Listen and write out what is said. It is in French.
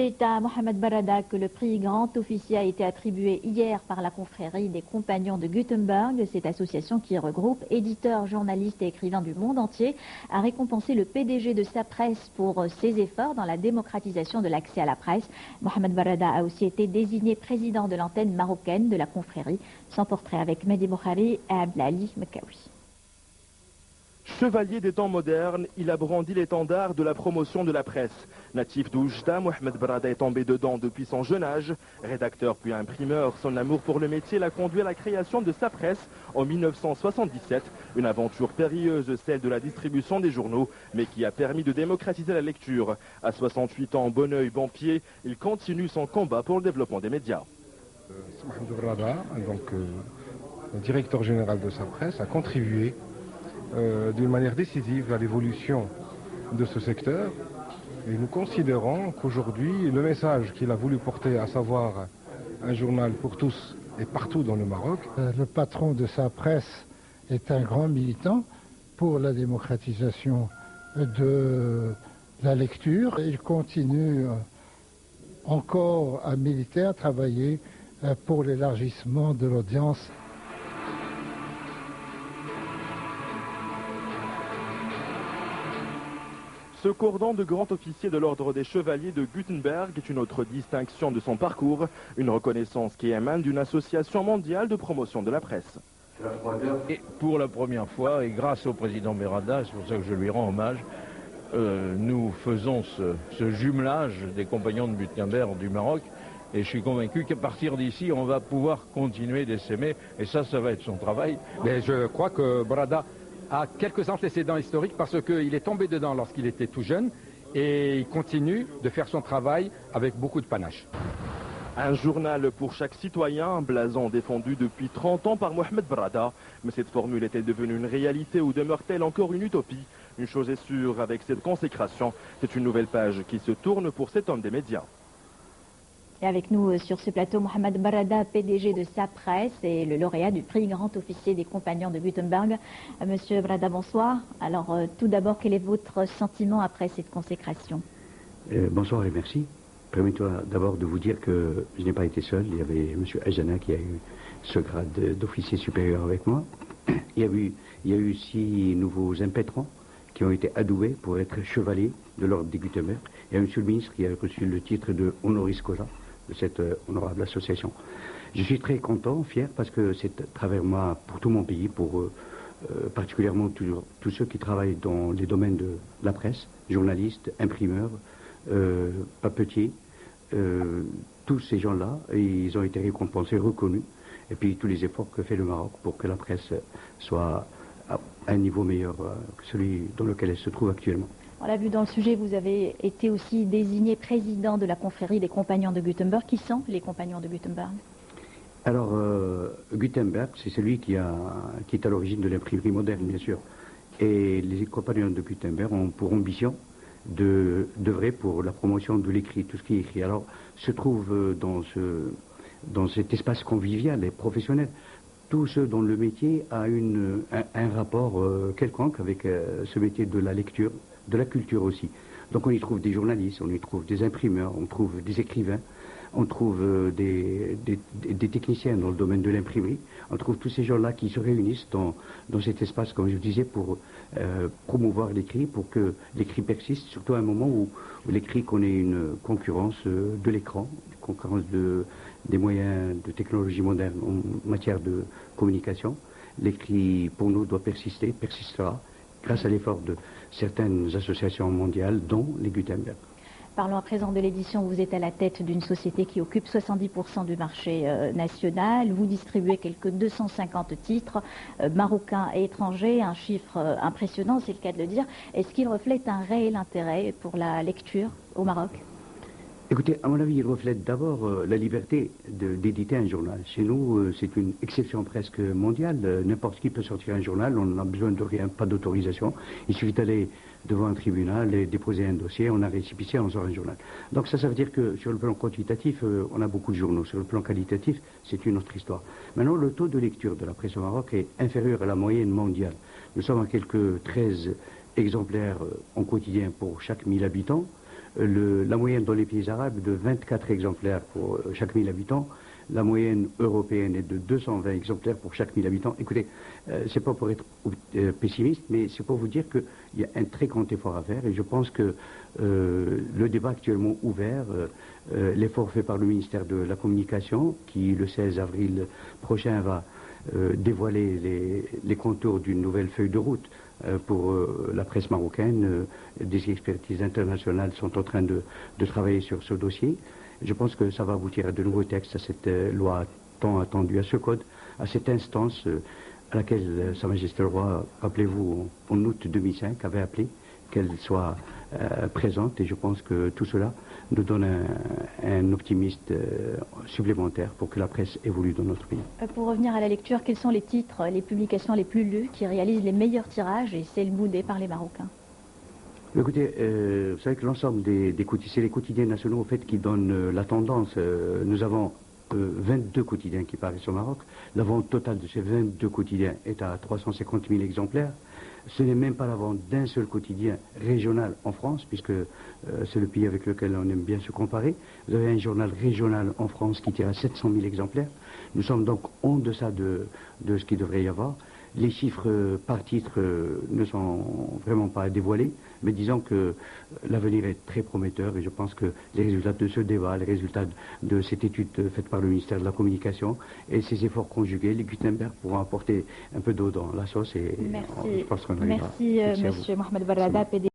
C'est à Mohamed Barada que le prix Grand Officier a été attribué hier par la confrérie des Compagnons de Gutenberg. Cette association qui regroupe éditeurs, journalistes et écrivains du monde entier a récompensé le PDG de sa presse pour ses efforts dans la démocratisation de l'accès à la presse. Mohamed Barada a aussi été désigné président de l'antenne marocaine de la confrérie. Son portrait avec Mehdi Boukhari et Abdelali Mekawi. Chevalier des temps modernes, il a brandi l'étendard de la promotion de la presse. Natif d'Oujda, Mohamed Barada est tombé dedans depuis son jeune âge. Rédacteur puis imprimeur, son amour pour le métier l'a conduit à la création de sa presse en 1977. Une aventure périlleuse, celle de la distribution des journaux, mais qui a permis de démocratiser la lecture. À 68 ans, bon oeil, bon pied, il continue son combat pour le développement des médias. Mohamed Barada, donc directeur général de sa presse, a contribué d'une manière décisive à l'évolution de ce secteur. Et nous considérons qu'aujourd'hui, le message qu'il a voulu porter, à savoir un journal pour tous et partout dans le Maroc. Le patron de sa presse est un grand militant pour la démocratisation de la lecture. Il continue encore à militer, à travailler pour l'élargissement de l'audience. Ce cordon de grand officier de l'ordre des chevaliers de Gutenberg est une autre distinction de son parcours, une reconnaissance qui émane d'une association mondiale de promotion de la presse. Et pour la première fois, et grâce au président Barada, c'est pour ça que je lui rends hommage, nous faisons ce jumelage des compagnons de Gutenberg du Maroc. Et je suis convaincu qu'à partir d'ici, on va pouvoir continuer d'essaimer. Et ça va être son travail. Mais je crois que Barada a quelques antécédents historiques parce qu'il est tombé dedans lorsqu'il était tout jeune et il continue de faire son travail avec beaucoup de panache. Un journal pour chaque citoyen, un blason défendu depuis 30 ans par Mohamed Barada. Mais cette formule est-elle devenue une réalité ou demeure-t-elle encore une utopie? Une chose est sûre, avec cette consécration, c'est une nouvelle page qui se tourne pour cet homme des médias. Et avec nous sur ce plateau, Mohamed Barada, PDG de sa presse et le lauréat du prix Grand Officier des Compagnons de Gutenberg. Monsieur Barada, bonsoir. Alors tout d'abord, quel est votre sentiment après cette consécration? Bonsoir et merci. Permettez-moi d'abord de vous dire que je n'ai pas été seul. Il y avait monsieur Ajana qui a eu ce grade d'officier supérieur avec moi. Il y a eu 6 nouveaux impétrants qui ont été adoués pour être chevaliers de l'ordre des Gutenberg. Il y a monsieur le ministre qui a reçu le titre de honoris causa de cette honorable association. Je suis très content, fier, parce que c'est à travers moi, pour tout mon pays, pour particulièrement tous ceux qui travaillent dans les domaines de la presse, journalistes, imprimeurs, papetiers, tous ces gens-là, ils ont été récompensés, reconnus, et puis tous les efforts que fait le Maroc pour que la presse soit à un niveau meilleur que celui dans lequel elle se trouve actuellement. On l'a vu dans le sujet, vous avez été aussi désigné président de la confrérie des Compagnons de Gutenberg. Qui sont les Compagnons de Gutenberg? Alors, Gutenberg, c'est celui qui est à l'origine de l'imprimerie moderne, bien sûr. Et les Compagnons de Gutenberg ont pour ambition d'œuvrer pour la promotion de l'écrit, tout ce qui est écrit. Alors, se trouve dans cet espace convivial et professionnel, tous ceux dont le métier a un rapport quelconque avec ce métier de la lecture, de la culture aussi. Donc on y trouve des journalistes, on y trouve des imprimeurs, on trouve des écrivains, on trouve des techniciens dans le domaine de l'imprimerie, on trouve tous ces gens-là qui se réunissent dans cet espace, comme je vous disais, pour promouvoir l'écrit, pour que l'écrit persiste, surtout à un moment où l'écrit connaît une concurrence de l'écran, une concurrence des moyens de technologie moderne en matière de communication. L'écrit, pour nous, doit persister, persistera, grâce à l'effort de certaines associations mondiales, dont les Gutenberg. Parlons à présent de l'édition. Vous êtes à la tête d'une société qui occupe 70% du marché national. Vous distribuez quelques 250 titres marocains et étrangers, un chiffre impressionnant, c'est le cas de le dire. Est-ce qu'il reflète un réel intérêt pour la lecture au Maroc? Écoutez, à mon avis, il reflète d'abord la liberté d'éditer un journal. Chez nous, c'est une exception presque mondiale. N'importe qui peut sortir un journal, on n'a besoin de rien, pas d'autorisation. Il suffit d'aller devant un tribunal et déposer un dossier, on a récipicé, on sort un journal. Donc ça veut dire que sur le plan quantitatif, on a beaucoup de journaux. Sur le plan qualitatif, c'est une autre histoire. Maintenant, le taux de lecture de la presse au Maroc est inférieur à la moyenne mondiale. Nous sommes à quelques 13 exemplaires en quotidien pour chaque 1000 habitants. la moyenne dans les pays arabes est de 24 exemplaires pour chaque 1000 habitants. La moyenne européenne est de 220 exemplaires pour chaque 1000 habitants. Écoutez, c'est pas pour être pessimiste, mais c'est pour vous dire qu'il y a un très grand effort à faire. Et je pense que le débat actuellement ouvert, l'effort fait par le ministère de la Communication, qui le 16 avril prochain va dévoiler les contours d'une nouvelle feuille de route pour la presse marocaine. Des expertises internationales sont en train de travailler sur ce dossier. Je pense que ça va aboutir à de nouveaux textes, à cette loi tant attendue, à ce code, à cette instance à laquelle Sa Majesté le Roi, rappelez-vous, en août 2005, avait appelé qu'elle soit présente. Et je pense que tout cela nous donne un optimiste supplémentaire pour que la presse évolue dans notre pays. Pour revenir à la lecture, quels sont les titres, les publications les plus lues qui réalisent les meilleurs tirages et celles boudées par les Marocains? Écoutez, vous savez que l'ensemble c'est les quotidiens nationaux au fait qui donnent la tendance. Nous avons 22 quotidiens qui paraissent au Maroc. La vente totale de ces 22 quotidiens est à 350 000 exemplaires. Ce n'est même pas la vente d'un seul quotidien régional en France, puisque c'est le pays avec lequel on aime bien se comparer. Vous avez un journal régional en France qui tire à 700 000 exemplaires. Nous sommes donc en deçà de ce qu'il devrait y avoir. Les chiffres par titre ne sont vraiment pas dévoilés, mais disons que l'avenir est très prometteur et je pense que les résultats de ce débat, les résultats de cette étude faite par le ministère de la Communication et ces efforts conjugués, les Gutenberg pourront apporter un peu d'eau dans la sauce et Merci. je pense qu'on arrivera. Merci, monsieur Mohamed Barrada, PDG.